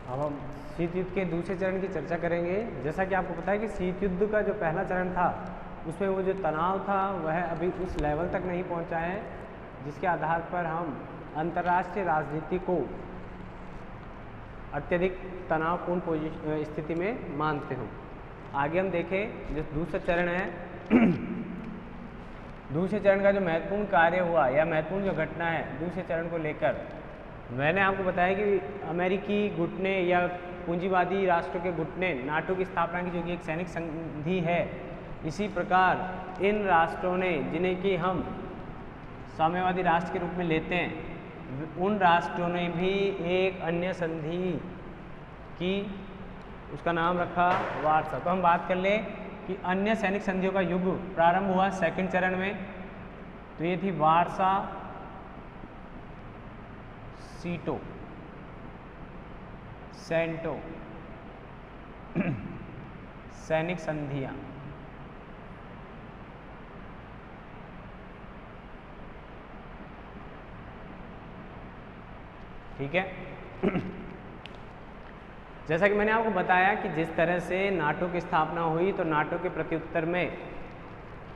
अब हम शीत युद्ध के दूसरे चरण की चर्चा करेंगे। जैसा कि आपको पता है कि शीत युद्ध का जो पहला चरण था उसमें वो जो तनाव था वह अभी उस लेवल तक नहीं पहुंचा है जिसके आधार पर हम अंतर्राष्ट्रीय राजनीति को अत्यधिक तनावपूर्ण स्थिति में मानते हो। आगे हम देखें जो दूसरा चरण है दूसरे चरण का जो महत्वपूर्ण कार्य हुआ या महत्वपूर्ण जो घटना है दूसरे चरण को लेकर, मैंने आपको बताया कि अमेरिकी गुट ने या पूंजीवादी राष्ट्रों के गुट ने नाटो की स्थापना की, जो कि एक सैनिक संधि है। इसी प्रकार इन राष्ट्रों ने, जिन्हें कि हम साम्यवादी राष्ट्र के रूप में लेते हैं, उन राष्ट्रों ने भी एक अन्य संधि की, उसका नाम रखा वार्सा। तो हम बात कर लें कि अन्य सैनिक संधियों का युग प्रारंभ हुआ सेकंड चरण में। तो ये थी वार्सा, सीटो, सेंटो सैनिक संधियां। ठीक है। जैसा कि मैंने आपको बताया कि जिस तरह से नाटो की स्थापना हुई, तो नाटो के प्रत्युत्तर में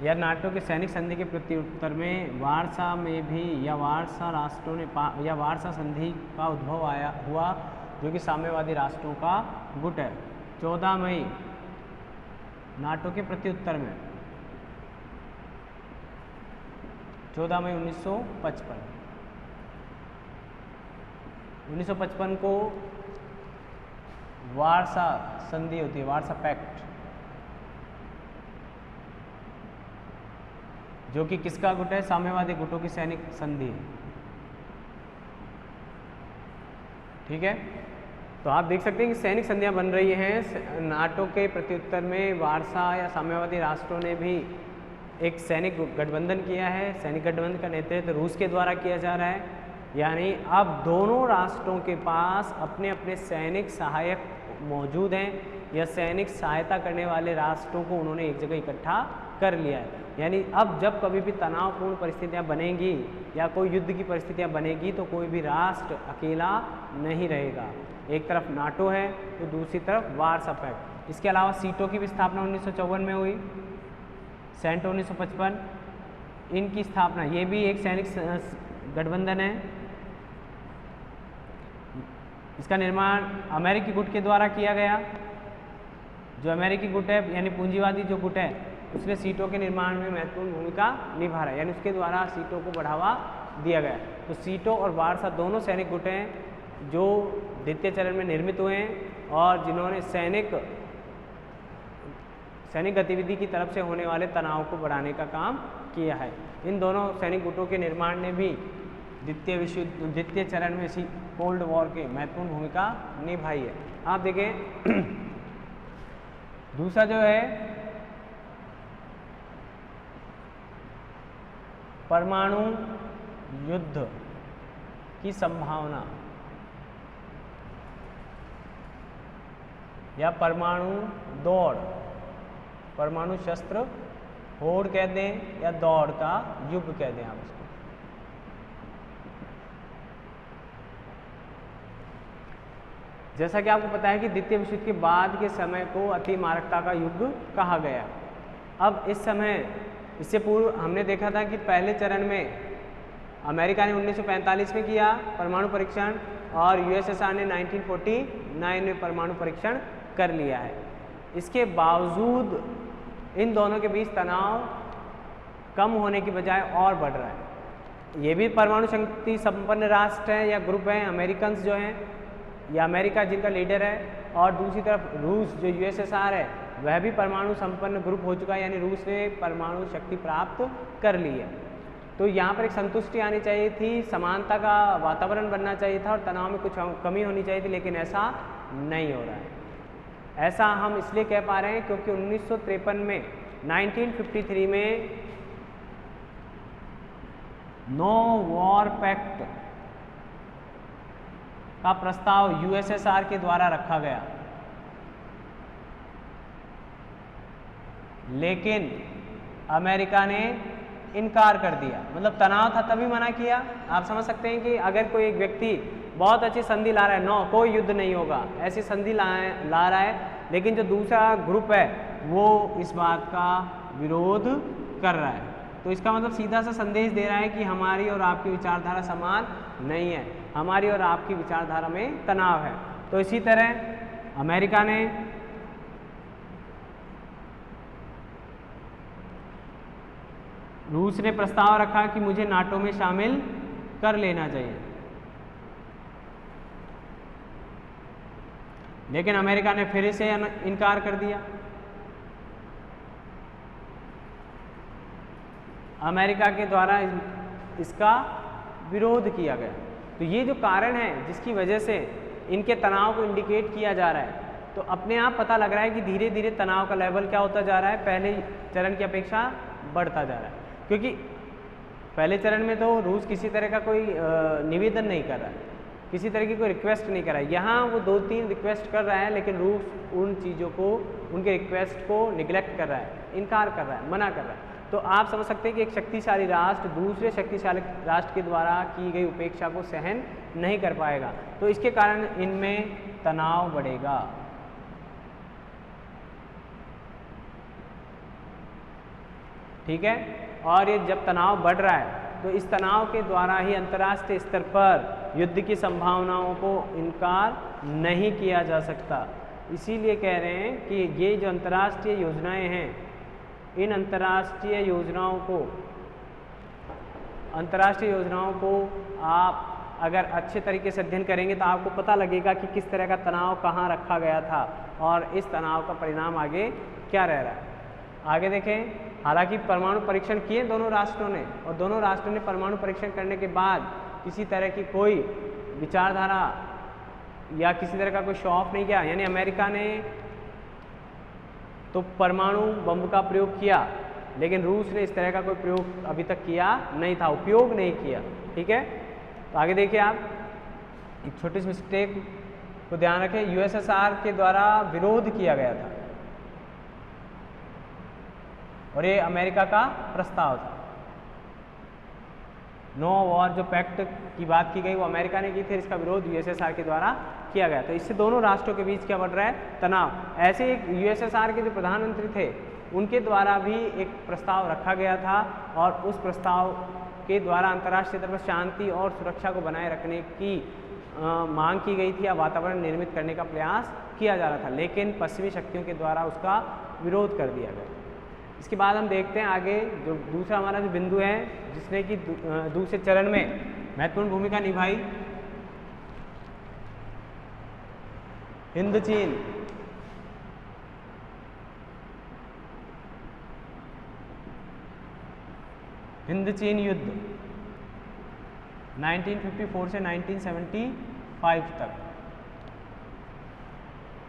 या नाटो के सैनिक संधि के प्रत्युत्तर में वार्सा में भी या वार्सा राष्ट्रों ने या वार्सा संधि का उद्भव हुआ, जो कि साम्यवादी राष्ट्रों का गुट है। 14 मई नाटो के प्रत्युत्तर में 14 मई 1955 को वार्सा संधि होती है, वार्सा पैक्ट, जो कि किसका गुट है? साम्यवादी गुटों की सैनिक संधि है। ठीक है। तो आप देख सकते हैं कि सैनिक संधियां बन रही हैं। नाटो के प्रत्युत्तर में वार्सा या साम्यवादी राष्ट्रों ने भी एक सैनिक गठबंधन किया है। सैनिक गठबंधन का नेतृत्व रूस के द्वारा किया जा रहा है। यानी अब दोनों राष्ट्रों के पास अपने अपने सैनिक सहायक मौजूद हैं, या सैनिक सहायता करने वाले राष्ट्रों को उन्होंने एक जगह इकट्ठा कर लिया है। यानी अब जब कभी भी तनावपूर्ण परिस्थितियां बनेंगी या कोई युद्ध की परिस्थितियां बनेगी, तो कोई भी राष्ट्र अकेला नहीं रहेगा। एक तरफ नाटो है तो दूसरी तरफ वार्सा पैक्ट। इसके अलावा सीटो की भी स्थापना 1954 में हुई, सेंटो 1955, इनकी स्थापना, ये भी एक सैनिक गठबंधन है। इसका निर्माण अमेरिकी गुट के द्वारा किया गया। जो अमेरिकी गुट है यानी पूंजीवादी जो गुट है, उसने सीटों के निर्माण में महत्वपूर्ण भूमिका निभा रहा है, यानी उसके द्वारा सीटों को बढ़ावा दिया गया। तो सीटो और वार्सा दोनों सैनिक गुट हैं जो द्वितीय चरण में निर्मित हुए हैं और जिन्होंने सैनिक गतिविधि की तरफ से होने वाले तनाव को बढ़ाने का काम किया है। इन दोनों सैनिक गुटों के निर्माण ने भी द्वितीय चरण में कोल्ड वॉर के महत्वपूर्ण भूमिका निभाई है। आप देखें दूसरा जो है परमाणु युद्ध की संभावना या परमाणु दौड़, परमाणु शस्त्र होड़ कह दें या दौड़ का युग कह दें आप इसको। जैसा कि आपको पता है कि द्वितीय विश्व युद्ध के बाद के समय को अति मारकता का युग कहा गया। अब इस समय, इससे पूर्व हमने देखा था कि पहले चरण में अमेरिका ने 1945 में किया परमाणु परीक्षण और यूएसएसआर ने 1949 में परमाणु परीक्षण कर लिया है। इसके बावजूद इन दोनों के बीच तनाव कम होने की बजाय और बढ़ रहा है। ये भी परमाणु शक्ति संपन्न राष्ट्र हैं या ग्रुप हैं, अमेरिकन्स जो हैं या अमेरिका जिनका लीडर है, और दूसरी तरफ रूस जो यूएसएसआर है वह भी परमाणु संपन्न ग्रुप हो चुका है, यानी रूस ने परमाणु शक्ति प्राप्त कर ली है। तो यहाँ पर एक संतुष्टि आनी चाहिए थी, समानता का वातावरण बनना चाहिए था और तनाव में कुछ कमी होनी चाहिए थी, लेकिन ऐसा नहीं हो रहा है। ऐसा हम इसलिए कह पा रहे हैं क्योंकि 1953 में 1953 में नो वॉर पैक्ट का प्रस्ताव यूएसएसआर के द्वारा रखा गया, लेकिन अमेरिका ने इनकार कर दिया। मतलब तनाव था तभी मना किया। आप समझ सकते हैं कि अगर कोई एक व्यक्ति बहुत अच्छी संधि ला रहा है, नो कोई युद्ध नहीं होगा, ऐसी संधि ला रहा है, लेकिन जो दूसरा ग्रुप है वो इस बात का विरोध कर रहा है। तो इसका मतलब सीधा सा संदेश दे रहा है कि हमारी और आपकी विचारधारा समान नहीं है, हमारी और आपकी विचारधारा में तनाव है। तो इसी तरह अमेरिका ने रूस ने प्रस्ताव रखा कि मुझे नाटो में शामिल कर लेना चाहिए, लेकिन अमेरिका ने फिर से इनकार कर दिया। अमेरिका के द्वारा इसका विरोध किया गया। तो ये जो कारण है जिसकी वजह से इनके तनाव को इंडिकेट किया जा रहा है, तो अपने आप पता लग रहा है कि धीरे धीरे तनाव का लेवल क्या होता जा रहा है, पहले चरण की अपेक्षा बढ़ता जा रहा है। क्योंकि पहले चरण में तो रूस किसी तरह का कोई निवेदन नहीं कर रहा है, किसी तरह की कोई रिक्वेस्ट नहीं कर रहा है। यहाँ वो 2-3 रिक्वेस्ट कर रहा है, लेकिन रूस उन चीज़ों को, उनके रिक्वेस्ट को निगलेक्ट कर रहा है, इनकार कर रहा है, मना कर रहा है। तो आप समझ सकते हैं कि एक शक्तिशाली राष्ट्र दूसरे शक्तिशाली राष्ट्र के द्वारा की गई उपेक्षा को सहन नहीं कर पाएगा, तो इसके कारण इनमें तनाव बढ़ेगा। ठीक है, और ये जब तनाव बढ़ रहा है तो इस तनाव के द्वारा ही अंतर्राष्ट्रीय स्तर पर युद्ध की संभावनाओं को इनकार नहीं किया जा सकता। इसीलिए कह रहे हैं कि ये जो अंतर्राष्ट्रीय योजनाएं हैं, इन अंतर्राष्ट्रीय योजनाओं को आप अगर अच्छे तरीके से अध्ययन करेंगे तो आपको पता लगेगा कि किस तरह का तनाव कहाँ रखा गया था और इस तनाव का परिणाम आगे क्या रह रहा है। आगे देखें, हालांकि परमाणु परीक्षण किए दोनों राष्ट्रों ने, और दोनों राष्ट्रों ने परमाणु परीक्षण करने के बाद किसी तरह की कोई विचारधारा या किसी तरह का कोई शो ऑफ नहीं किया। यानी अमेरिका ने तो परमाणु बम का प्रयोग किया, लेकिन रूस ने इस तरह का कोई प्रयोग अभी तक किया नहीं था, उपयोग नहीं किया। ठीक है, तो आगे देखिए आप, एक छोटी सी मिस्टेक को ध्यान रखें, यूएसएसआर के द्वारा विरोध किया गया था और ये अमेरिका का प्रस्ताव था। नो वॉर जो पैक्ट की बात की गई वो अमेरिका ने की थी, इसका विरोध यूएसएसआर के द्वारा किया गया। तो इससे दोनों राष्ट्रों के बीच क्या बढ़ रहा है, तनाव। ऐसे एक यूएसएसआर के जो प्रधानमंत्री थे उनके द्वारा भी एक प्रस्ताव रखा गया था और उस प्रस्ताव के द्वारा अंतर्राष्ट्रीय स्तर पर शांति और सुरक्षा को बनाए रखने की मांग की गई थी या वातावरण निर्मित करने का प्रयास किया जा रहा था, लेकिन पश्चिमी शक्तियों के द्वारा उसका विरोध कर दिया गया। इसके बाद हम देखते हैं आगे जो दूसरा हमारा जो बिंदु है जिसने कि दूसरे चरण में महत्वपूर्ण भूमिका निभाई, हिंद चीन। हिंद चीन युद्ध 1954 से 1975 तक।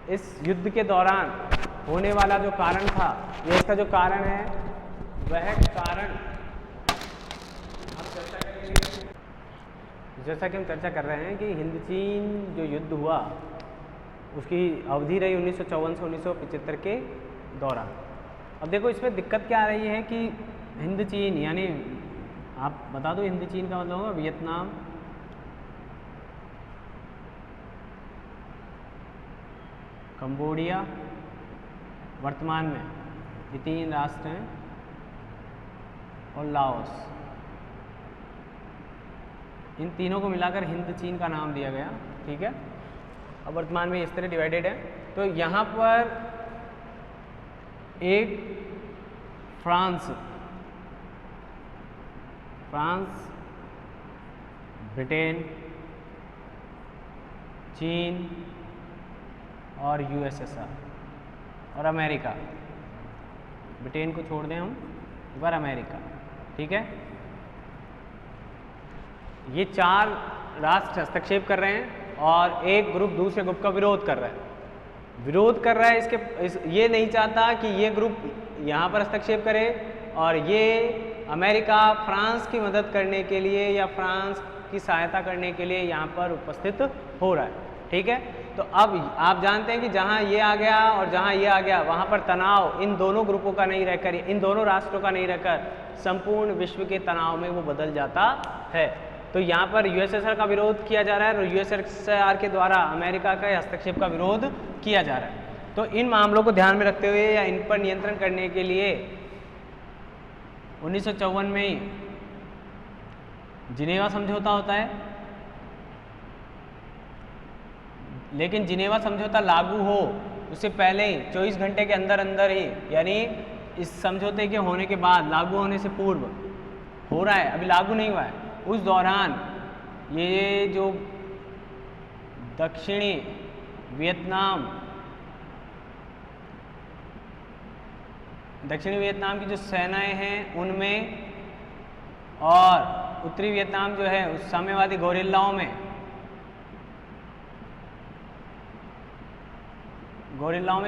इस युद्ध के दौरान होने वाला जो कारण था, ये इसका जो कारण है वह कारण हम चर्चा करेंगे। जैसा कि हम चर्चा कर रहे हैं कि हिंद चीन जो युद्ध हुआ उसकी अवधि रही 1954 से 1975 के दौरान। अब देखो इसमें दिक्कत क्या आ रही है कि हिंद चीन, यानी आप बता दो हिंद चीन का मतलब होगा वियतनाम, कंबोडिया, वर्तमान में ये 3 राष्ट्र हैं, और लाओस। इन तीनों को मिलाकर हिंद चीन का नाम दिया गया। ठीक है, अब वर्तमान में इस तरह डिवाइडेड है। तो यहाँ पर एक फ्रांस, ब्रिटेन, चीन और यूएसएसआर और अमेरिका। ब्रिटेन को छोड़ दें हम, एक बार अमेरिका। ठीक है, ये 4 राष्ट्र हस्तक्षेप कर रहे हैं और एक ग्रुप दूसरे ग्रुप का विरोध कर रहा है। ये नहीं चाहता कि ये ग्रुप यहाँ पर हस्तक्षेप करे और ये अमेरिका फ्रांस की मदद करने के लिए या फ्रांस की सहायता करने के लिए यहाँ पर उपस्थित हो रहा है। ठीक है, तो अब आप जानते हैं कि जहाँ ये आ गया और जहाँ ये आ गया वहाँ पर तनाव इन दोनों ग्रुपों का नहीं रहकर, इन दोनों राष्ट्रों का नहीं रहकर संपूर्ण विश्व के तनाव में वो बदल जाता है। तो यहाँ पर यूएसएसआर का विरोध किया जा रहा है और यूएसएसआर के द्वारा अमेरिका के हस्तक्षेप का विरोध किया जा रहा है। तो इन मामलों को ध्यान में रखते हुए या इन पर नियंत्रण करने के लिए 1954 में जिनेवा समझौता होता है, लेकिन जिनेवा समझौता लागू हो उससे पहले ही 24 घंटे के अंदर अंदर ही, यानी इस समझौते के होने के बाद, लागू होने से पूर्व हो रहा है, अभी लागू नहीं हुआ है, उस दौरान ये जो दक्षिणी वियतनाम की जो सेनाएं हैं उनमें और उत्तरी वियतनाम जो है उस साम्यवादी गोरिल्लाओं में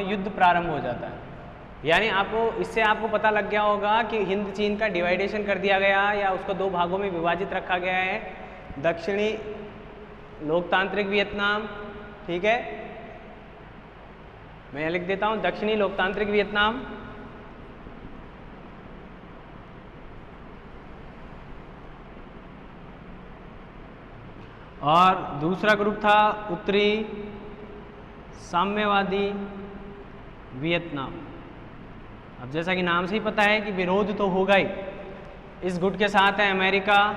युद्ध प्रारंभ हो जाता है। यानी इससे आपको पता लग गया होगा कि हिंद चीन का डिवाइडेशन कर दिया गया या उसको दो भागों में विभाजित रखा गया है। दक्षिणी लोकतांत्रिक वियतनाम, ठीक है, मैं लिख देता हूं, दक्षिणी लोकतांत्रिक वियतनाम और दूसरा ग्रुप था उत्तरी साम्यवादी वियतनाम। अब जैसा कि नाम से ही पता है कि विरोध तो होगा ही। इस गुट के साथ है अमेरिका,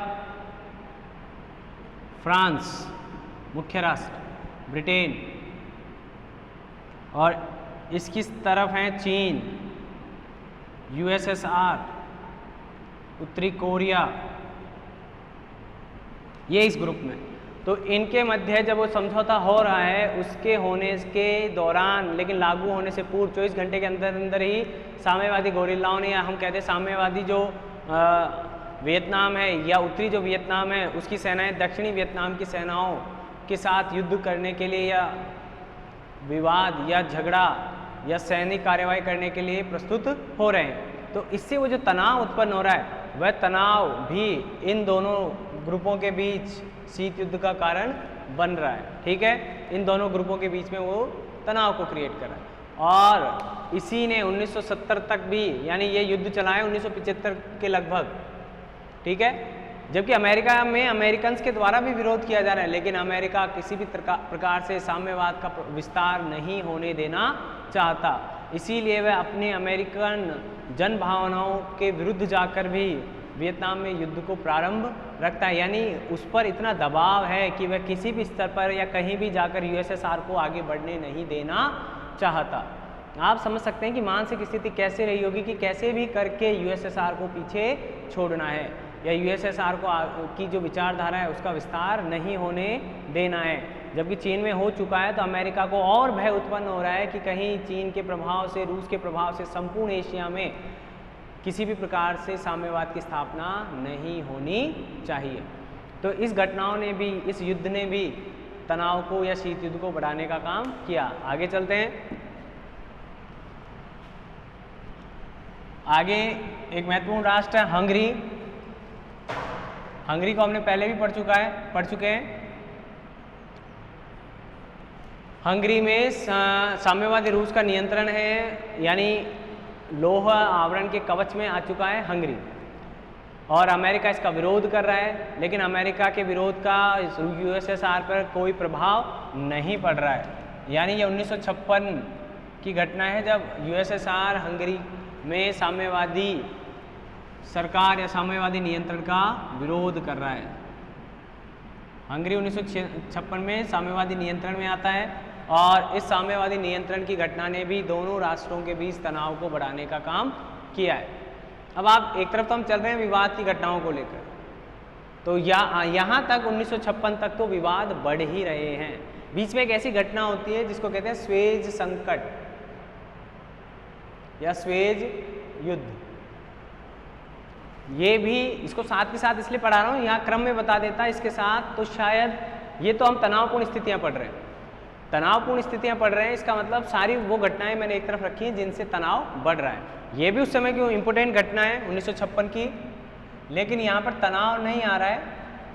फ्रांस मुख्य राष्ट्र, ब्रिटेन, और इसकी तरफ है चीन, यूएसएसआर, उत्तरी कोरिया, ये इस ग्रुप में। तो इनके मध्य जब वो समझौता हो रहा है उसके होने के दौरान, लेकिन लागू होने से पूर्व 24 घंटे के अंदर अंदर ही साम्यवादी गोरिल्लाओं ने, या हम कहते हैं साम्यवादी जो वियतनाम है या उत्तरी जो वियतनाम है उसकी सेनाएं दक्षिणी वियतनाम की सेनाओं के साथ युद्ध करने के लिए या विवाद या झगड़ा या सैनिक कार्रवाई करने के लिए प्रस्तुत हो रहे हैं। तो इससे वो जो तनाव उत्पन्न हो रहा है वह तनाव भी इन दोनों ग्रुपों के बीच शीत युद्ध का कारण बन रहा है। ठीक है, इन दोनों ग्रुपों के बीच में वो तनाव को क्रिएट कर रहा है और इसी ने 1970 तक भी, यानी ये युद्ध चला है 1975 के लगभग, ठीक है, जबकि अमेरिका में अमेरिकन्स के द्वारा भी विरोध किया जा रहा है, लेकिन अमेरिका किसी भी प्रकार से साम्यवाद का विस्तार नहीं होने देना चाहता। इसीलिए वह अपने अमेरिकन जन भावनाओं के विरुद्ध जाकर भी वियतनाम में युद्ध को प्रारंभ रखता है। यानी उस पर इतना दबाव है कि वह किसी भी स्तर पर या कहीं भी जाकर यूएसएसआर को आगे बढ़ने नहीं देना चाहता। आप समझ सकते हैं कि मानसिक स्थिति कैसे रही होगी कि कैसे भी करके यूएसएसआर को पीछे छोड़ना है या यूएसएसआर की जो विचारधारा है उसका विस्तार नहीं होने देना है। जबकि चीन में हो चुका है तो अमेरिका को और भय उत्पन्न हो रहा है कि कहीं चीन के प्रभाव से, रूस के प्रभाव से संपूर्ण एशिया में किसी भी प्रकार से साम्यवाद की स्थापना नहीं होनी चाहिए। तो इस घटनाओं ने भी, इस युद्ध ने भी तनाव को या शीत युद्ध को बढ़ाने का काम किया। आगे चलते हैं। आगे एक महत्वपूर्ण राष्ट्र है हंगरी। हंगरी को हमने पहले भी पढ़ चुके हैं। हंगरी में साम्यवादी रूस का नियंत्रण है, यानी लोहा आवरण के कवच में आ चुका है हंगरी, और अमेरिका इसका विरोध कर रहा है, लेकिन अमेरिका के विरोध का यूएसएसआर पर कोई प्रभाव नहीं पड़ रहा है। यानी ये 1956 की घटना है जब यूएसएसआर हंगरी में साम्यवादी सरकार या साम्यवादी नियंत्रण का विरोध कर रहा है। हंगरी 1956 में साम्यवादी नियंत्रण में आता है और इस साम्यवादी नियंत्रण की घटना ने भी दोनों राष्ट्रों के बीच तनाव को बढ़ाने का काम किया है। अब आप एक तरफ तो हम चल रहे हैं विवाद की घटनाओं को लेकर, तो यहाँ तक 1956 तक तो विवाद बढ़ ही रहे हैं। बीच में एक ऐसी घटना होती है जिसको कहते हैं स्वेज संकट या स्वेज युद्ध। ये भी इसको साथ के साथ इसलिए पढ़ा रहा हूँ, यहाँ क्रम में बता देता इसके साथ, तो शायद ये तो हम तनावपूर्ण स्थितियाँ पढ़ रहे हैं, तनावपूर्ण स्थितियाँ पढ़ रहे हैं, इसका मतलब सारी वो घटनाएं मैंने एक तरफ रखी हैं जिनसे तनाव बढ़ रहा है। ये भी उस समय की इम्पोर्टेंट घटना है 1956 की, लेकिन यहाँ पर तनाव नहीं आ रहा है,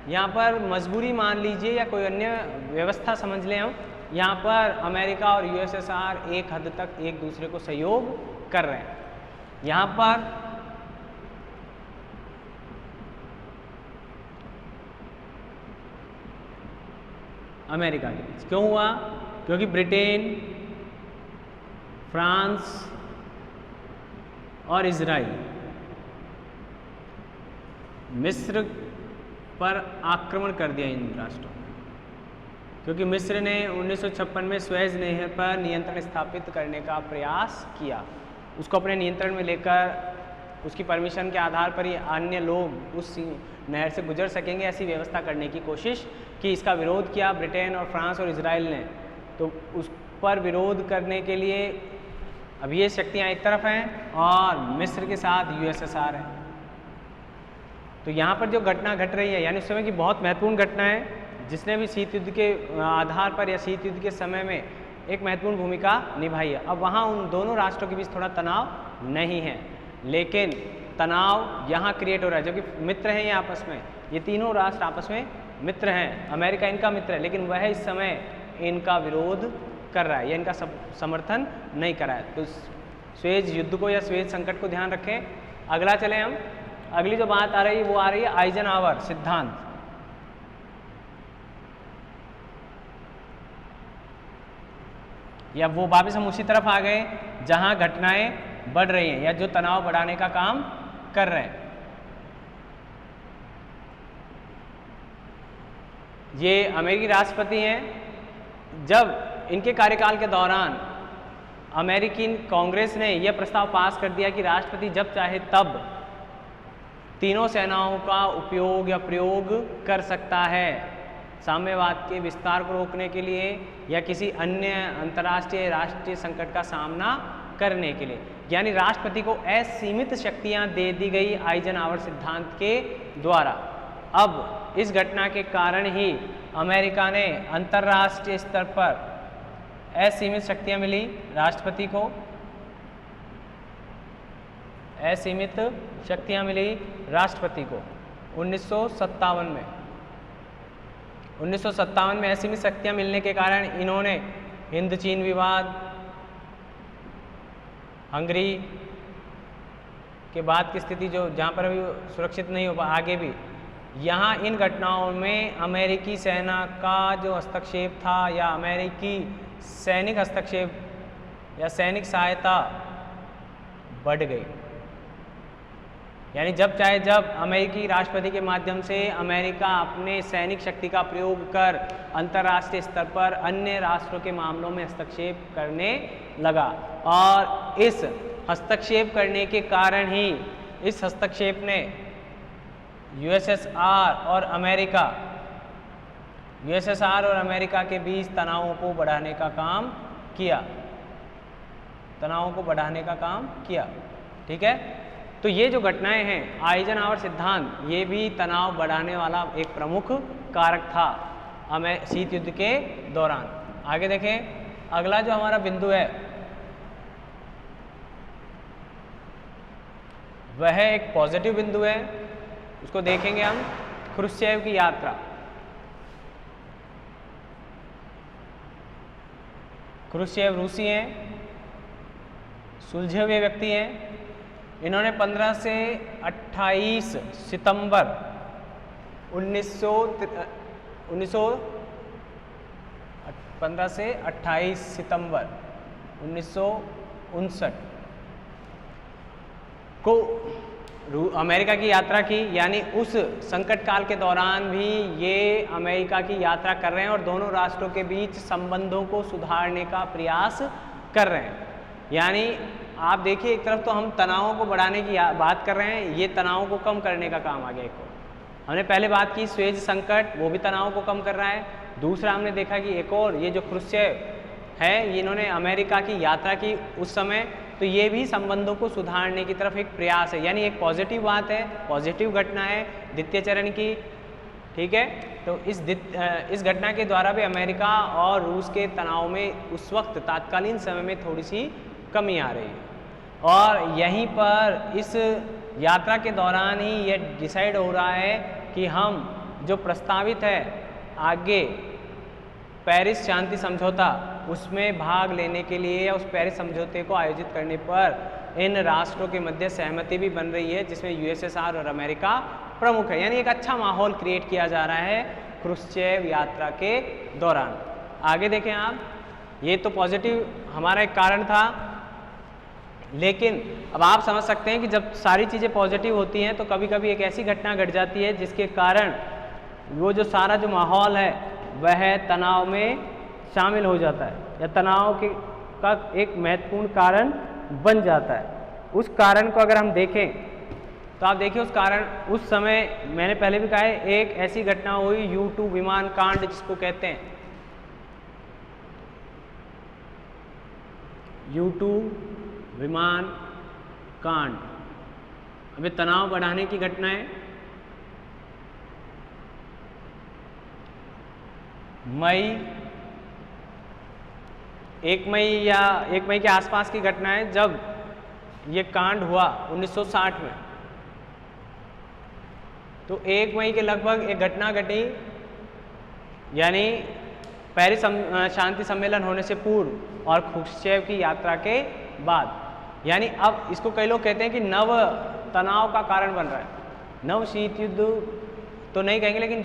यहाँ पर मजबूरी मान लीजिए या कोई अन्य व्यवस्था समझ लें हम, यहाँ पर अमेरिका और यूएसएसआर एक हद तक एक दूसरे को सहयोग कर रहे हैं। यहाँ पर अमेरिका के बीच। क्यों हुआ? क्योंकि ब्रिटेन, फ्रांस और इजराइल मिस्र पर आक्रमण कर दिया इन राष्ट्रों ने, क्योंकि मिस्र ने 1956 में सुएज नहर पर नियंत्रण स्थापित करने का प्रयास किया। उसको अपने नियंत्रण में लेकर उसकी परमिशन के आधार पर ही अन्य लोग उस नहर से गुजर सकेंगे, ऐसी व्यवस्था करने की कोशिश की। इसका विरोध किया ब्रिटेन और फ्रांस और इजराइल ने। तो उस पर विरोध करने के लिए अब ये शक्तियाँ एक तरफ हैं और मिस्र के साथ यूएसएसआर है। तो यहाँ पर जो घटना घट रही है, यानी उस समय की बहुत महत्वपूर्ण घटना है, जिसने भी शीत युद्ध के आधार पर या शीत युद्ध के समय में एक महत्वपूर्ण भूमिका निभाई है। अब वहाँ उन दोनों राष्ट्रों के बीच थोड़ा तनाव नहीं है, लेकिन तनाव यहाँ क्रिएट हो रहा है, जो कि मित्र हैं ये आपस में, ये तीनों राष्ट्र आपस में मित्र हैं। अमेरिका इनका मित्र है, लेकिन वह इस समय इनका विरोध कर रहा है या इनका समर्थन नहीं कर रहा है। तो सुएज युद्ध को या सुएज संकट को ध्यान रखें। अगला चले हम, अगली जो बात आ रही है वो आ रही है आइजनहावर सिद्धांत। या वो वापस हम उसी तरफ आ गए जहां घटनाएं बढ़ रही हैं या जो तनाव बढ़ाने का काम कर रहे हैं। ये अमेरिकी राष्ट्रपति हैं। जब इनके कार्यकाल के दौरान अमेरिकी कांग्रेस ने यह प्रस्ताव पास कर दिया कि राष्ट्रपति जब चाहे तब तीनों सेनाओं का उपयोग या प्रयोग कर सकता है साम्यवाद के विस्तार को रोकने के लिए या किसी अन्य अंतर्राष्ट्रीय राष्ट्रीय संकट का सामना करने के लिए। यानी राष्ट्रपति को असीमित शक्तियां दे दी गई आइजनहावर सिद्धांत के द्वारा। अब इस घटना के कारण ही अमेरिका ने अंतर्राष्ट्रीय स्तर पर असीमित शक्तियां मिली राष्ट्रपति को, असीमित शक्तियां मिली राष्ट्रपति को 1957 में। 1957 में असीमित शक्तियां मिलने के कारण इन्होंने हिंद चीन विवाद, हंगरी के बाद की स्थिति जो जहाँ पर अभी सुरक्षित नहीं हो पा, आगे भी यहाँ इन घटनाओं में अमेरिकी सेना का जो हस्तक्षेप था या अमेरिकी सैनिक हस्तक्षेप या सैनिक सहायता बढ़ गई। यानी जब चाहे जब अमेरिकी राष्ट्रपति के माध्यम से अमेरिका अपने सैनिक शक्ति का प्रयोग कर अंतर्राष्ट्रीय स्तर पर अन्य राष्ट्रों के मामलों में हस्तक्षेप करने लगा। और इस हस्तक्षेप करने के कारण ही इस हस्तक्षेप ने यूएसएसआर और अमेरिका के बीच तनावों को बढ़ाने का काम किया, ठीक है। तो ये जो घटनाएं हैं आइजनहावर सिद्धांत, ये भी तनाव बढ़ाने वाला एक प्रमुख कारक था हमें शीत युद्ध के दौरान। आगे देखें, अगला जो हमारा बिंदु है वह एक पॉजिटिव बिंदु है, उसको देखेंगे हम। क्रुश्चेव की यात्रा। क्रुश्चेव रूसी हैं, सुलझे हुए व्यक्ति हैं। इन्होंने 15 से 28 सितंबर 1959 को अमेरिका की यात्रा की। यानी उस संकट काल के दौरान भी ये अमेरिका की यात्रा कर रहे हैं और दोनों राष्ट्रों के बीच संबंधों को सुधारने का प्रयास कर रहे हैं। यानी आप देखिए, एक तरफ तो हम तनावों को बढ़ाने की बात कर रहे हैं, ये तनावों को कम करने का काम आ गया। एक हमने पहले बात की सुएज संकट, वो भी तनाव को कम कर रहा है। दूसरा हमने देखा कि एक और ये जो क्रुश्चेव है, ये इन्होंने अमेरिका की यात्रा की उस समय, तो ये भी संबंधों को सुधारने की तरफ एक प्रयास है। यानी एक पॉजिटिव बात है, पॉजिटिव घटना है द्वितीय चरण की, ठीक है। तो इस घटना के द्वारा भी अमेरिका और रूस के तनाव में उस वक्त तात्कालीन समय में थोड़ी सी कमी आ रही है। और यहीं पर इस यात्रा के दौरान ही ये डिसाइड हो रहा है कि हम जो प्रस्तावित है आगे पेरिस शांति समझौता, उसमें भाग लेने के लिए या उस पेरिस समझौते को आयोजित करने पर इन राष्ट्रों के मध्य सहमति भी बन रही है, जिसमें यूएसएसआर और अमेरिका प्रमुख है। यानी एक अच्छा माहौल क्रिएट किया जा रहा है क्रुश्चेव यात्रा के दौरान। आगे देखें आप, ये तो पॉजिटिव हमारा एक कारण था, लेकिन अब आप समझ सकते हैं कि जब सारी चीज़ें पॉजिटिव होती हैं तो कभी कभी एक ऐसी घटना घट जाती है जिसके कारण वो जो सारा जो माहौल है वह तनाव में शामिल हो जाता है या तनाव के का एक महत्वपूर्ण कारण बन जाता है। उस कारण को अगर हम देखें तो आप देखिए उस कारण उस समय मैंने पहले भी कहा है, एक ऐसी घटना हुई U2 विमान कांड जिसको कहते हैं, U2 विमान कांड। अब ये तनाव बढ़ाने की घटना है। एक मई के आसपास की घटना है जब ये कांड हुआ 1960 में। तो 1 मई के लगभग एक घटना घटी, यानी पेरिस शांति सम्मेलन होने से पूर्व और क्रुश्चेव की यात्रा के बाद। यानी अब इसको कई लोग कहते हैं कि नव तनाव का कारण बन रहा है। नव शीत युद्ध तो नहीं कहेंगे, लेकिन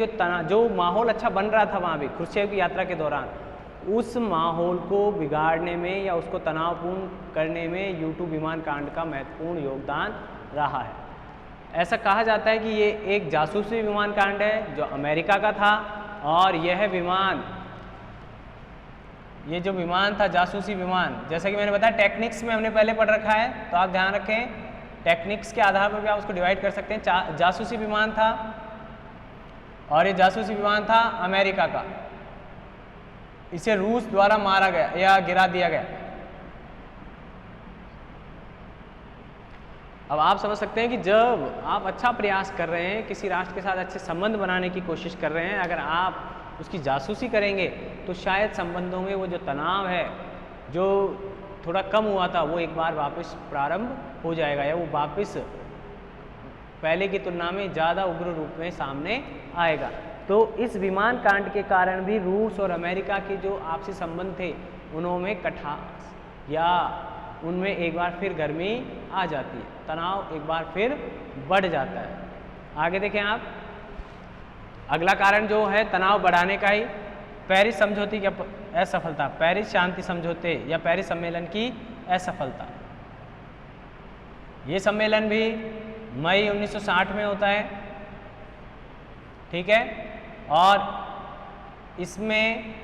जो माहौल अच्छा बन रहा था वहाँ भी क्रुश्चेव की यात्रा के दौरान, उस माहौल को बिगाड़ने में या उसको तनावपूर्ण करने में U2 विमान कांड का महत्वपूर्ण योगदान रहा है। ऐसा कहा जाता है कि ये एक जासूसी विमान कांड है जो अमेरिका का था, और यह विमान, ये जो विमान था जासूसी विमान, जैसा कि मैंने बताया टेक्निक्स में हमने पहले पढ़ रखा है, तो आप ध्यान रखें टेक्निक्स के आधार पर भी आप उसको डिवाइड कर सकते हैं। जासूसी विमान था और ये जासूसी विमान था अमेरिका का। इसे रूस द्वारा मारा गया या गिरा दिया गया। अब आप समझ सकते हैं कि जब आप अच्छा प्रयास कर रहे हैं, किसी राष्ट्र के साथ अच्छे संबंध बनाने की कोशिश कर रहे हैं, अगर आप उसकी जासूसी करेंगे तो शायद संबंधों में वो जो तनाव है जो थोड़ा कम हुआ था वो एक बार वापस प्रारंभ हो जाएगा, या वो वापस पहले की तुलना में ज़्यादा उग्र रूप में सामने आएगा। तो इस विमान कांड के कारण भी रूस और अमेरिका के जो आपसी संबंध थे उनमें कटास या उनमें एक बार फिर गर्मी आ जाती है, तनाव एक बार फिर बढ़ जाता है। आगे देखें आप, अगला कारण जो है तनाव बढ़ाने का ही, पेरिस समझौते की असफलता, पेरिस शांति समझौते या पेरिस सम्मेलन की असफलता। ये सम्मेलन भी मई 1960 में होता है, ठीक है, और इसमें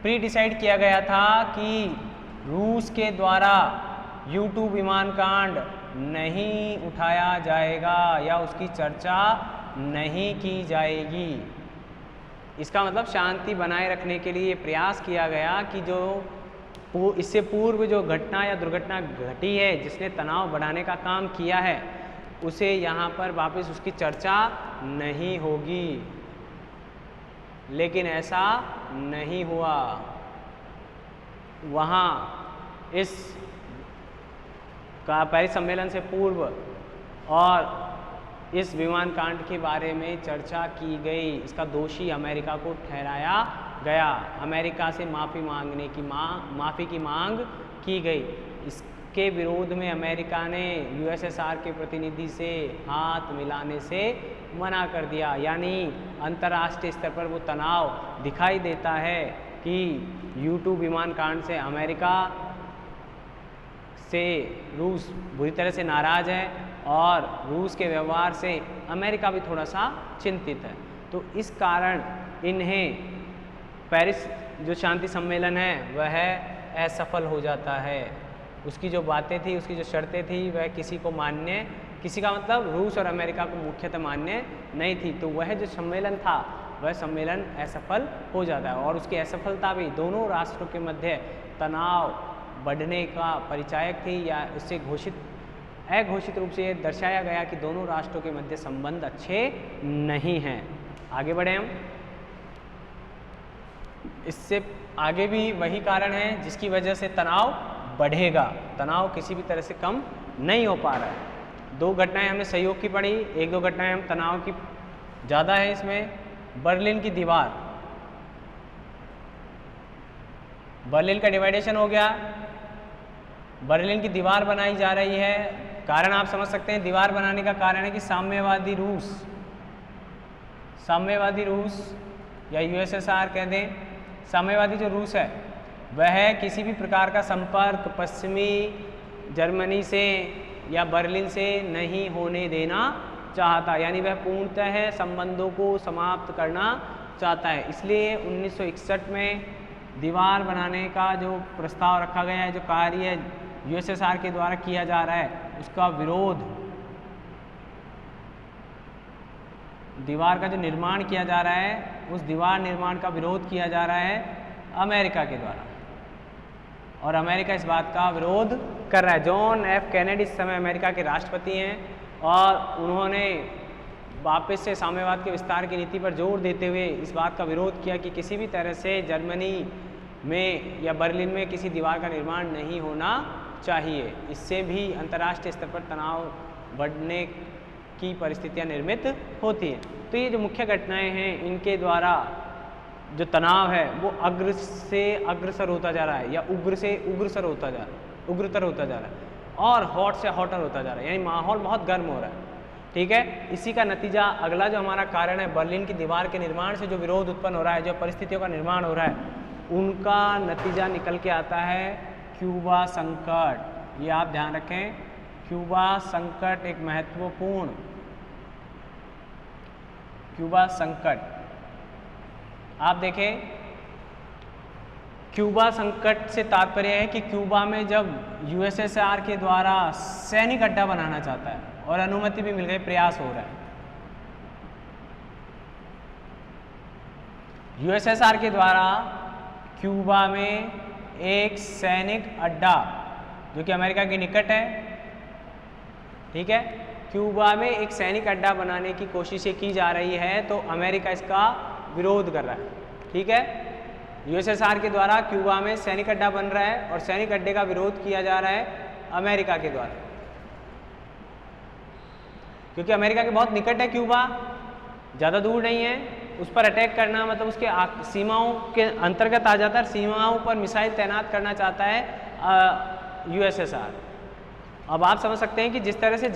प्री डिसाइड किया गया था कि रूस के द्वारा U2 विमान कांड नहीं उठाया जाएगा या उसकी चर्चा नहीं की जाएगी। इसका मतलब शांति बनाए रखने के लिए प्रयास किया गया कि जो इससे पूर्व जो घटना या दुर्घटना घटी है जिसने तनाव बढ़ाने का काम किया है, उसे यहाँ पर वापस उसकी चर्चा नहीं होगी। लेकिन ऐसा नहीं हुआ। वहाँ इस पेरिस सम्मेलन से पूर्व और इस विमान कांड के बारे में चर्चा की गई। इसका दोषी अमेरिका को ठहराया गया। अमेरिका से माफ़ी की मांग की गई। इसके विरोध में अमेरिका ने USSR के प्रतिनिधि से हाथ मिलाने से मना कर दिया। यानी अंतर्राष्ट्रीय स्तर पर वो तनाव दिखाई देता है कि U2 विमान कांड से अमेरिका से रूस बुरी तरह से नाराज़ है और रूस के व्यवहार से अमेरिका भी थोड़ा सा चिंतित है। तो इस कारण इन्हें पेरिस जो शांति सम्मेलन है वह असफल हो जाता है। उसकी जो बातें थी, उसकी जो शर्तें थी, वह किसी का मतलब रूस और अमेरिका को मुख्यतः मान्य नहीं थी। तो वह जो सम्मेलन था वह सम्मेलन असफल हो जाता है, और उसकी असफलता भी दोनों राष्ट्रों के मध्य तनाव बढ़ने का परिचायक थी, या इससे अघोषित रूप से ये दर्शाया गया कि दोनों राष्ट्रों के मध्य संबंध अच्छे नहीं हैं। आगे बढ़े हम। इससे आगे भी वही कारण है जिसकी वजह से तनाव बढ़ेगा। तनाव किसी भी तरह से कम नहीं हो पा रहा है। 2 घटनाएं हमने सहयोग की पढ़ी, 1-2 घटनाएं हम तनाव की ज़्यादा है। इसमें बर्लिन की दीवार, बर्लिन का डिवाइडेशन हो गया, बर्लिन की दीवार बनाई जा रही है। कारण आप समझ सकते हैं, दीवार बनाने का कारण है कि साम्यवादी रूस या यूएसएसआर कह दें, साम्यवादी जो रूस है वह किसी भी प्रकार का संपर्क पश्चिमी जर्मनी से या बर्लिन से नहीं होने देना चाहता, यानी वह पूर्णतः संबंधों को समाप्त करना चाहता है। इसलिए 1961 में दीवार बनाने का जो प्रस्ताव रखा गया है, जो कार्य यूएसएसआर के द्वारा किया जा रहा है, उसका विरोध, दीवार का जो निर्माण किया जा रहा है उस दीवार निर्माण का विरोध किया जा रहा है अमेरिका के द्वारा, और अमेरिका इस बात का विरोध कर रहा है। जॉन एफ कैनेडी इस समय अमेरिका के राष्ट्रपति हैं और उन्होंने वापस से साम्यवाद के विस्तार की नीति पर जोर देते हुए इस बात का विरोध किया कि किसी भी तरह से जर्मनी में या बर्लिन में किसी दीवार का निर्माण नहीं होना चाहिए। इससे भी अंतर्राष्ट्रीय स्तर पर तनाव बढ़ने की परिस्थितियां निर्मित होती हैं। तो ये जो मुख्य घटनाएं हैं, इनके द्वारा जो तनाव है वो अग्र से अग्रसर होता जा रहा है या उग्र से उग्रतर होता जा रहा है और हॉट से हॉटर होता जा रहा है, यानी माहौल बहुत गर्म हो रहा है। ठीक है, इसी का नतीजा अगला जो हमारा कारण है, बर्लिन की दीवार के निर्माण से जो विरोध उत्पन्न हो रहा है, जो परिस्थितियों का निर्माण हो रहा है, उनका नतीजा निकल के आता है क्यूबा संकट। ये आप ध्यान रखें, क्यूबा संकट एक महत्वपूर्ण, क्यूबा संकट आप देखें, क्यूबा संकट से तात्पर्य है कि क्यूबा में जब यूएसएसआर के द्वारा सैनिक अड्डा बनाना चाहता है और अनुमति भी मिल गई, प्रयास हो रहा है, यूएसएसआर के द्वारा क्यूबा में एक सैनिक अड्डा जो कि अमेरिका के निकट है, ठीक है, क्यूबा में एक सैनिक अड्डा बनाने की कोशिशें की जा रही है, तो अमेरिका इसका विरोध कर रहा है। ठीक है, यूएसएसआर के द्वारा क्यूबा में सैनिक अड्डा बन रहा है और सैनिक अड्डे का विरोध किया जा रहा है अमेरिका के द्वारा, क्योंकि अमेरिका के बहुत निकट है क्यूबा, ज़्यादा दूर नहीं है, उस पर अटैक करना मतलब उसके सीमाओं के अंतर्गत आ जाता है, सीमाओं पर मिसाइल तैनात करना चाहता है यूएसएसआर। अब आप समझ सकते हैं कि जिस तरह से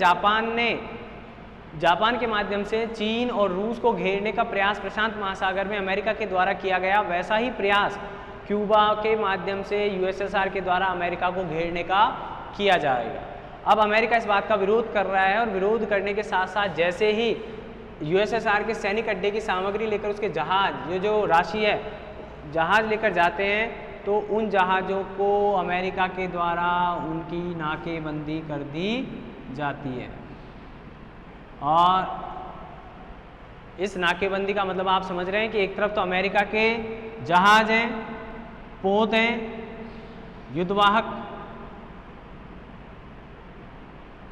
जापान के माध्यम से चीन और रूस को घेरने का प्रयास प्रशांत महासागर में अमेरिका के द्वारा किया गया, वैसा ही प्रयास क्यूबा के माध्यम से यूएसएसआर के द्वारा अमेरिका को घेरने का किया जाएगा। अब अमेरिका इस बात का विरोध कर रहा है और विरोध करने के साथ साथ जैसे ही यूएसएसआर के सैनिक अड्डे की सामग्री लेकर उसके जहाज, ये जो राशि है, जहाज लेकर जाते हैं, तो उन जहाज़ों को अमेरिका के द्वारा उनकी नाकेबंदी कर दी जाती है। और इस नाकेबंदी का मतलब आप समझ रहे हैं कि एक तरफ तो अमेरिका के जहाज हैं, पोत हैं, युद्धवाहक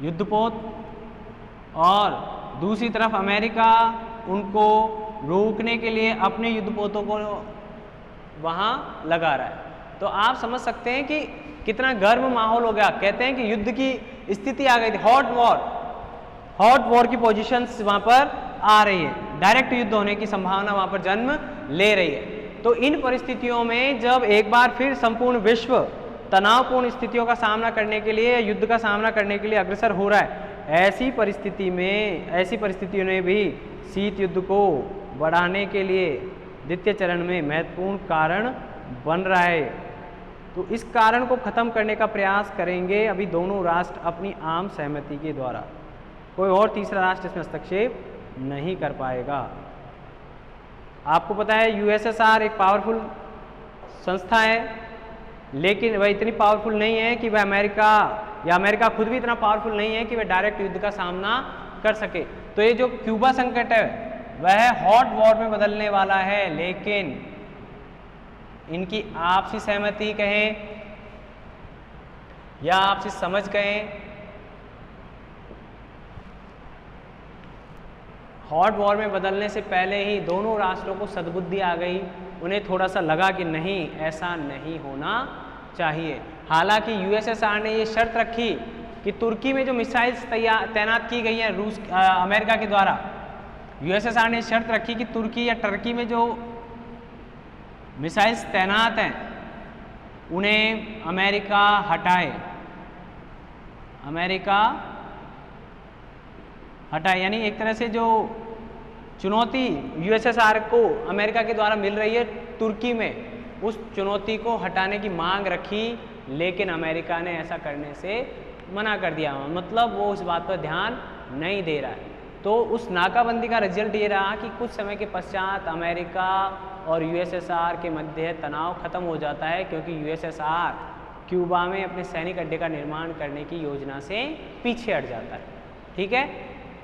युद्धपोत, और दूसरी तरफ अमेरिका उनको रोकने के लिए अपने युद्धपोतों को वहाँ लगा रहा है। तो आप समझ सकते हैं कि कितना गर्म माहौल हो गया। कहते हैं कि युद्ध की स्थिति आ गई थी, हॉट वॉर की पोजीशंस वहाँ पर आ रही है, डायरेक्ट युद्ध होने की संभावना वहाँ पर जन्म ले रही है। तो इन परिस्थितियों में जब एक बार फिर संपूर्ण विश्व तनावपूर्ण स्थितियों का सामना करने के लिए, युद्ध का सामना करने के लिए अग्रसर हो रहा है, ऐसी परिस्थितियों ने भी शीत युद्ध को बढ़ाने के लिए द्वितीय चरण में महत्वपूर्ण कारण बन रहा है। तो इस कारण को खत्म करने का प्रयास करेंगे अभी दोनों राष्ट्र अपनी आम सहमति के द्वारा। कोई और तीसरा राष्ट्र इसमें हस्तक्षेप नहीं कर पाएगा। आपको पता है यूएसएसआर एक पावरफुल संस्था है, लेकिन वह इतनी पावरफुल नहीं है कि वह अमेरिका खुद भी इतना पावरफुल नहीं है कि वह डायरेक्ट युद्ध का सामना कर सके। तो ये जो क्यूबा संकट है वह हॉट वॉर में बदलने वाला है, लेकिन इनकी आपसी सहमति कहें या आपसी समझ कहें, हॉट वॉर में बदलने से पहले ही दोनों राष्ट्रों को सद्बुद्धि आ गई। उन्हें थोड़ा सा लगा कि नहीं, ऐसा नहीं होना चाहिए। हालांकि यूएसएसआर ने ये शर्त रखी कि तुर्की में जो मिसाइल्स तैनात की गई हैं अमेरिका के द्वारा, यूएसएसआर ने शर्त रखी कि तुर्की या टर्की में जो मिसाइल्स तैनात हैं उन्हें अमेरिका हटाए, यानी एक तरह से जो चुनौती यूएसएसआर को अमेरिका के द्वारा मिल रही है तुर्की में, उस चुनौती को हटाने की मांग रखी, लेकिन अमेरिका ने ऐसा करने से मना कर दिया, मतलब वो उस बात पर ध्यान नहीं दे रहा है। तो उस नाकाबंदी का रिजल्ट ये रहा कि कुछ समय के पश्चात अमेरिका और यूएसएसआर के मध्य तनाव खत्म हो जाता है, क्योंकि यूएसएसआर क्यूबा में अपने सैनिक अड्डे का निर्माण करने की योजना से पीछे हट जाता है। ठीक है,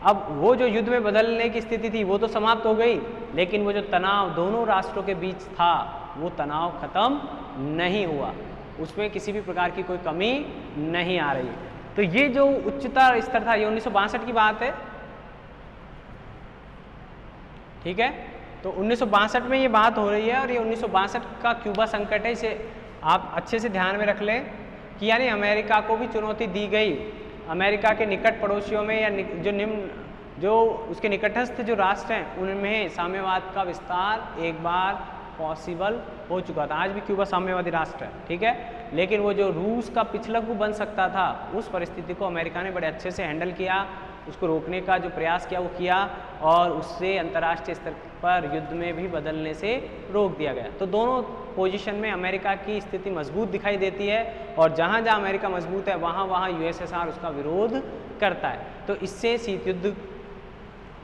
अब वो जो युद्ध में बदलने की स्थिति थी वो तो समाप्त हो गई, लेकिन वो जो तनाव दोनों राष्ट्रों के बीच था वो तनाव खत्म नहीं हुआ, उसमें किसी भी प्रकार की कोई कमी नहीं आ रही। तो ये जो उच्चतर स्तर था, ये 1962 की बात है। ठीक है, तो 1962 में ये बात हो रही है, और ये 1962 का क्यूबा संकट है। इसे आप अच्छे से ध्यान में रख लें कि यानी अमेरिका को भी चुनौती दी गई, अमेरिका के निकट पड़ोसियों में या जो उसके निकटस्थ जो राष्ट्र हैं उनमें साम्यवाद का विस्तार एक बार पॉसिबल हो चुका था। आज भी क्यूबा साम्यवादी राष्ट्र है, ठीक है, लेकिन वो जो रूस का पिछलग्गू बन सकता था, उस परिस्थिति को अमेरिका ने बड़े अच्छे से हैंडल किया, उसको रोकने का जो प्रयास किया वो किया, और उससे अंतर्राष्ट्रीय स्तर पर युद्ध में भी बदलने से रोक दिया गया। तो दोनों पोजीशन में अमेरिका की स्थिति मजबूत दिखाई देती है, और जहाँ जहाँ अमेरिका मजबूत है वहाँ वहाँ यूएसएसआर उसका विरोध करता है। तो इससे शीत युद्ध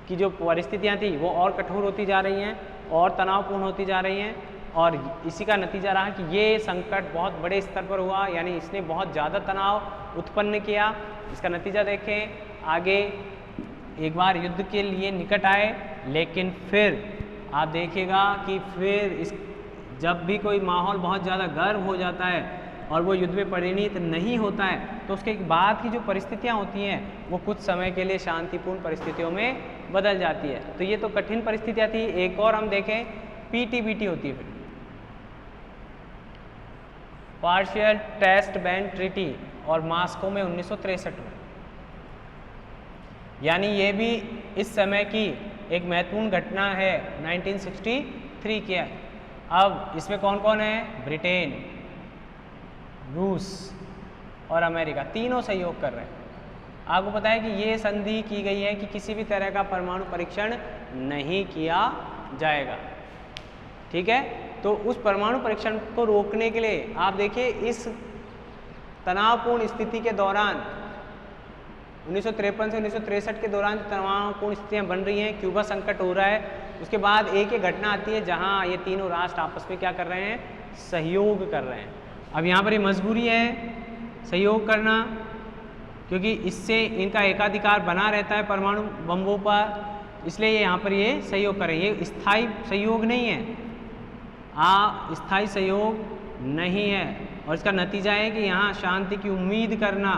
की जो परिस्थितियाँ थी वो और कठोर होती जा रही हैं और तनावपूर्ण होती जा रही हैं, और इसी का नतीजा रहा कि ये संकट बहुत बड़े स्तर पर हुआ, यानी इसने बहुत ज़्यादा तनाव उत्पन्न किया। इसका नतीजा देखें, आगे एक बार युद्ध के लिए निकट आए, लेकिन फिर आप देखिएगा कि फिर जब भी कोई माहौल बहुत ज़्यादा गर्म हो जाता है और वो युद्ध में परिणित नहीं होता है, तो उसके बाद की जो परिस्थितियाँ होती हैं वो कुछ समय के लिए शांतिपूर्ण परिस्थितियों में बदल जाती है। तो ये तो कठिन परिस्थितियाँ थी। एक और हम देखें, पीटीबीटी होती है, फिर पार्शियल टेस्ट बैंड ट्रीटी, और मास्को में 1963 में, यानी ये भी इस समय की एक महत्वपूर्ण घटना है, 1963 की है। अब इसमें कौन कौन है? ब्रिटेन, रूस और अमेरिका, तीनों सहयोग कर रहे हैं। आपको पता है कि ये संधि की गई है कि किसी भी तरह का परमाणु परीक्षण नहीं किया जाएगा। ठीक है, तो उस परमाणु परीक्षण को रोकने के लिए आप देखिए, इस तनावपूर्ण स्थिति के दौरान 1953 से 1963 के दौरान जो तनावपूर्ण स्थितियाँ बन रही हैं, क्यूबा संकट हो रहा है, उसके बाद एक घटना आती है जहाँ ये तीनों राष्ट्र आपस में क्या कर रहे हैं? सहयोग कर रहे हैं। अब यहाँ पर ये मजबूरी है सहयोग करना, क्योंकि इससे इनका एकाधिकार बना रहता है परमाणु बम्बों पर, इसलिए ये यहाँ पर ये सहयोग कर रहे हैं। ये स्थायी सहयोग नहीं है, स्थायी सहयोग नहीं है, और इसका नतीजा है कि यहाँ शांति की उम्मीद करना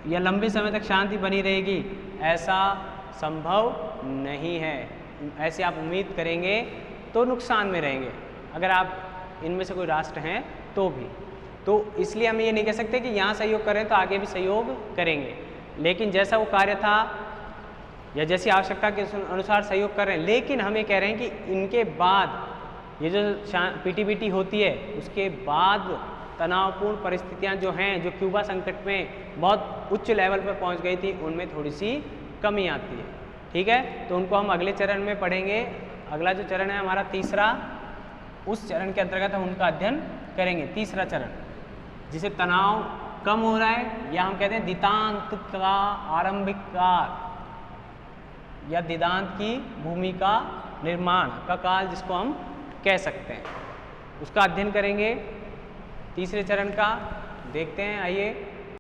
या लंबे समय तक शांति बनी रहेगी, ऐसा संभव नहीं है। ऐसे आप उम्मीद करेंगे तो नुकसान में रहेंगे, अगर आप इनमें से कोई राष्ट्र हैं तो भी। तो इसलिए हम ये नहीं कह सकते कि यहाँ सहयोग करें तो आगे भी सहयोग करेंगे, लेकिन जैसा वो कार्य था या जैसी आवश्यकता के अनुसार सहयोग कर रहे हैं। लेकिन हम ये कह रहे हैं कि इनके बाद ये जो पीटीबीटी होती है, उसके बाद तनावपूर्ण परिस्थितियाँ जो हैं, जो क्यूबा संकट में बहुत उच्च लेवल पर पहुँच गई थी, उनमें थोड़ी सी कमी आती है। ठीक है, तो उनको हम अगले चरण में पढ़ेंगे। अगला जो चरण है हमारा तीसरा, उस चरण के अंतर्गत हम उनका अध्ययन करेंगे। तीसरा चरण जिसे तनाव कम हो रहा है, या हम कहते हैं दितांत का आरंभिक काल या दिदांत की भूमिका निर्माण का काल, जिसको हम कह सकते हैं, उसका अध्ययन करेंगे। तीसरे चरण का देखते हैं, आइए।